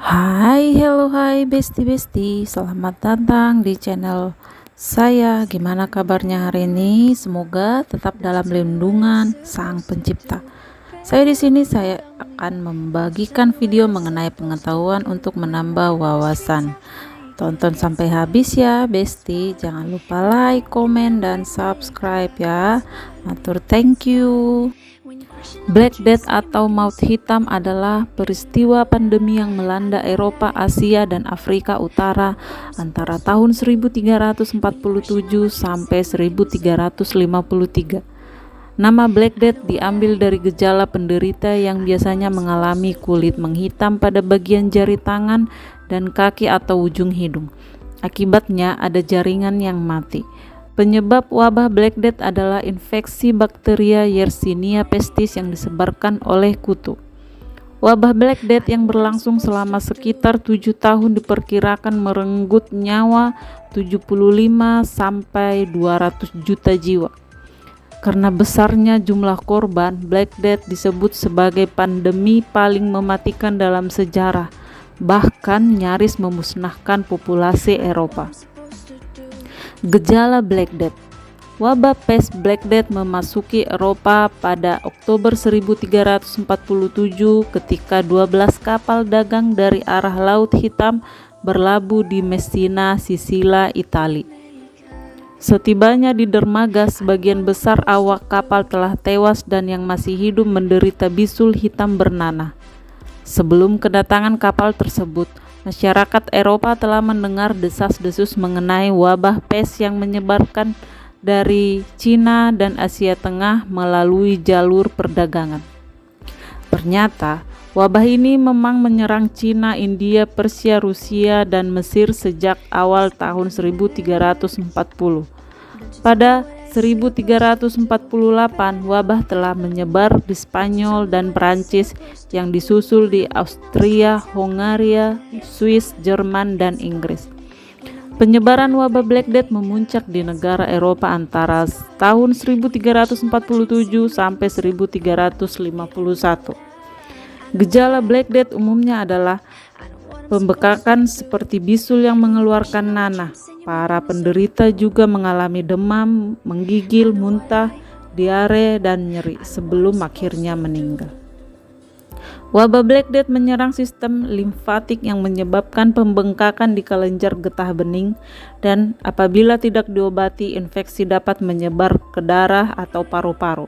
Hai besti, selamat datang di channel saya. Gimana kabarnya hari ini? Semoga tetap dalam lindungan Sang Pencipta. Saya akan membagikan video mengenai pengetahuan untuk menambah wawasan. Tonton sampai habis ya besti. Jangan lupa like, komen, dan subscribe ya. Matur thank you. Black Death atau Maut Hitam adalah peristiwa pandemi yang melanda Eropa, Asia, dan Afrika Utara antara tahun 1347 sampai 1353. Nama Black Death diambil dari gejala penderita yang biasanya mengalami kulit menghitam pada bagian jari tangan dan kaki atau ujung hidung. Akibatnya ada jaringan yang mati. Penyebab wabah Black Death adalah infeksi bakteria Yersinia pestis yang disebarkan oleh kutu. Wabah Black Death yang berlangsung selama sekitar 7 tahun diperkirakan merenggut nyawa 75 sampai 200 juta jiwa. Karena besarnya jumlah korban, Black Death disebut sebagai pandemi paling mematikan dalam sejarah, bahkan nyaris memusnahkan populasi Eropa. Gejala Black Death. Wabah pes Black Death memasuki Eropa pada Oktober 1347 ketika 12 kapal dagang dari arah Laut Hitam berlabuh di Messina, Sisilia, Italia. Setibanya di dermaga, sebagian besar awak kapal telah tewas dan yang masih hidup menderita bisul hitam bernanah. Sebelum kedatangan kapal tersebut, masyarakat Eropa telah mendengar desas-desus mengenai wabah pes yang menyebarkan dari Cina dan Asia Tengah melalui jalur perdagangan. Ternyata, wabah ini memang menyerang Cina, India, Persia, Rusia, dan Mesir sejak awal tahun 1340. Pada 1348, wabah telah menyebar di Spanyol dan Perancis yang disusul di Austria, Hongaria, Swiss, Jerman, dan Inggris. Penyebaran wabah Black Death memuncak di negara Eropa antara tahun 1347 sampai 1351. Gejala Black Death umumnya adalah pembekakan seperti bisul yang mengeluarkan nanah. Para penderita juga mengalami demam, menggigil, muntah, diare, dan nyeri sebelum akhirnya meninggal. Wabah Black Death menyerang sistem limfatik yang menyebabkan pembengkakan di kelenjar getah bening, dan apabila tidak diobati, infeksi dapat menyebar ke darah atau paru-paru.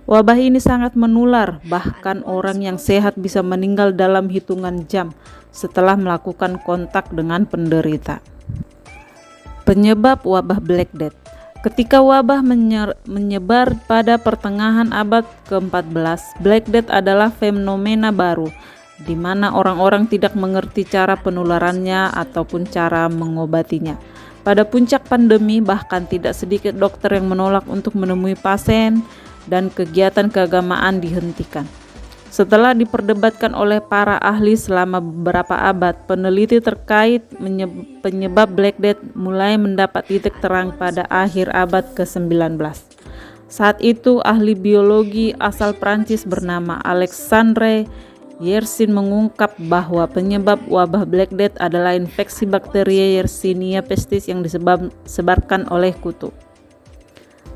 Wabah ini sangat menular, bahkan orang yang sehat bisa meninggal dalam hitungan jam setelah melakukan kontak dengan penderita. Penyebab wabah Black Death. Ketika wabah menyebar pada pertengahan abad ke-14, Black Death adalah fenomena baru, di mana orang-orang tidak mengerti cara penularannya ataupun cara mengobatinya. Pada puncak pandemi, bahkan tidak sedikit dokter yang menolak untuk menemui pasien dan kegiatan keagamaan dihentikan. Setelah diperdebatkan oleh para ahli selama beberapa abad, peneliti terkait penyebab Black Death mulai mendapat titik terang pada akhir abad ke-19. Saat itu, ahli biologi asal Prancis bernama Alexandre Yersin mengungkap bahwa penyebab wabah Black Death adalah infeksi bakteri Yersinia pestis yang disebarkan oleh kutu.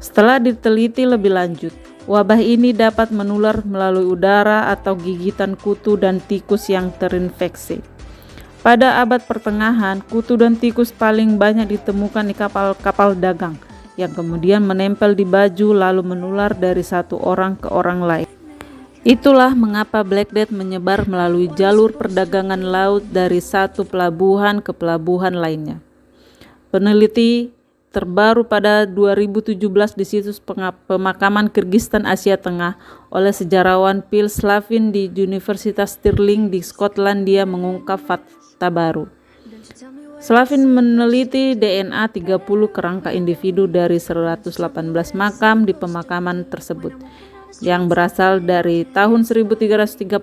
Setelah diteliti lebih lanjut, wabah ini dapat menular melalui udara atau gigitan kutu dan tikus yang terinfeksi. Pada abad pertengahan, kutu dan tikus paling banyak ditemukan di kapal-kapal dagang yang kemudian menempel di baju lalu menular dari satu orang ke orang lain. Itulah mengapa Black Death menyebar melalui jalur perdagangan laut dari satu pelabuhan ke pelabuhan lainnya. Peneliti terbaru pada 2017 di situs pemakaman Kyrgyzstan Asia Tengah oleh sejarawan Phil Slavin di Universitas Stirling di Skotlandia mengungkap fakta baru. Slavin meneliti DNA 30 kerangka individu dari 118 makam di pemakaman tersebut yang berasal dari tahun 1338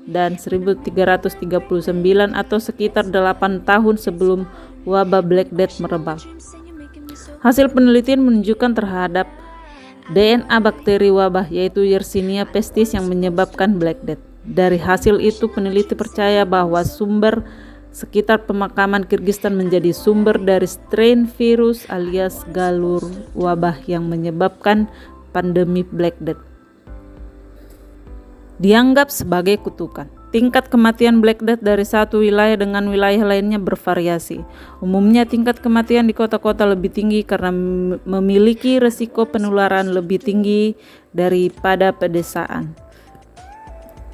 dan 1339 atau sekitar 8 tahun sebelum wabah Black Death merebak. Hasil penelitian menunjukkan terhadap DNA bakteri wabah yaitu Yersinia pestis yang menyebabkan Black Death. Dari hasil itu, peneliti percaya bahwa sumber sekitar pemakaman Kirgistan menjadi sumber dari strain virus alias galur wabah yang menyebabkan pandemi Black Death. Dianggap sebagai kutukan. Tingkat kematian Black Death dari satu wilayah dengan wilayah lainnya bervariasi. Umumnya tingkat kematian di kota-kota lebih tinggi karena memiliki resiko penularan lebih tinggi daripada pedesaan.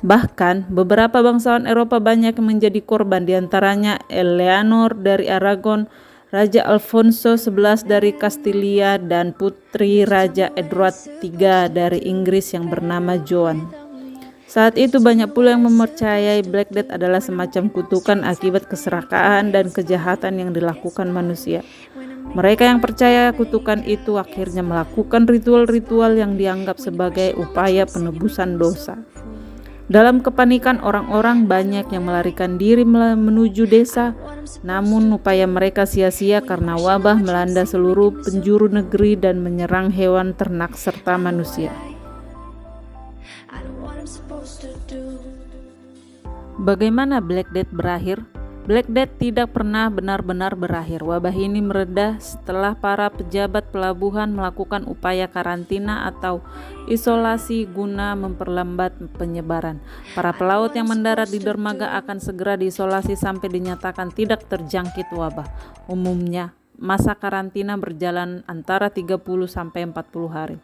Bahkan, beberapa bangsawan Eropa banyak yang menjadi korban, diantaranya Eleanor dari Aragon, Raja Alfonso XI dari Kastilia, dan putri Raja Edward III dari Inggris yang bernama Joan. Saat itu banyak pula yang mempercayai Black Death adalah semacam kutukan akibat keserakahan dan kejahatan yang dilakukan manusia. Mereka yang percaya kutukan itu akhirnya melakukan ritual-ritual yang dianggap sebagai upaya penebusan dosa. Dalam kepanikan, orang-orang banyak yang melarikan diri menuju desa, namun upaya mereka sia-sia karena wabah melanda seluruh penjuru negeri dan menyerang hewan ternak serta manusia. Bagaimana Black Death berakhir? Black Death tidak pernah benar-benar berakhir. Wabah ini mereda setelah para pejabat pelabuhan melakukan upaya karantina atau isolasi guna memperlambat penyebaran. Para pelaut yang mendarat di dermaga akan segera diisolasi sampai dinyatakan tidak terjangkit wabah. Umumnya, masa karantina berjalan antara 30 sampai 40 hari.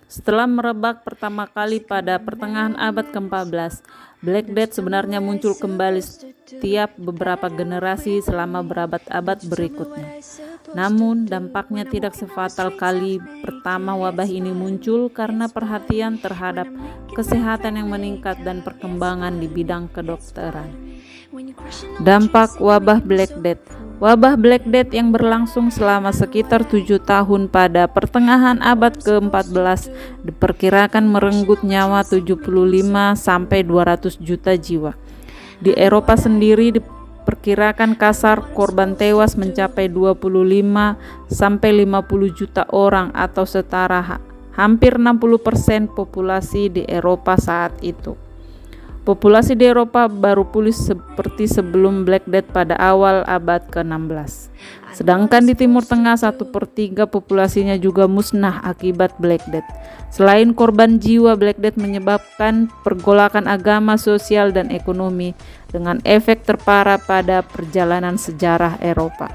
Setelah merebak pertama kali pada pertengahan abad ke-14, Black Death sebenarnya muncul kembali setiap beberapa generasi selama berabad-abad berikutnya. Namun, dampaknya tidak sefatal kali pertama wabah ini muncul karena perhatian terhadap kesehatan yang meningkat dan perkembangan di bidang kedokteran. Dampak wabah Black Death. Wabah Black Death yang berlangsung selama sekitar 7 tahun pada pertengahan abad ke-14 diperkirakan merenggut nyawa 75 sampai 200 juta jiwa. Di Eropa sendiri diperkirakan kasar korban tewas mencapai 25 sampai 50 juta orang atau setara hampir 60% populasi di Eropa saat itu. Populasi di Eropa baru pulih seperti sebelum Black Death pada awal abad ke-16. Sedangkan di Timur Tengah 1/3 populasinya juga musnah akibat Black Death. Selain korban jiwa, Black Death menyebabkan pergolakan agama, sosial, dan ekonomi dengan efek terparah pada perjalanan sejarah Eropa.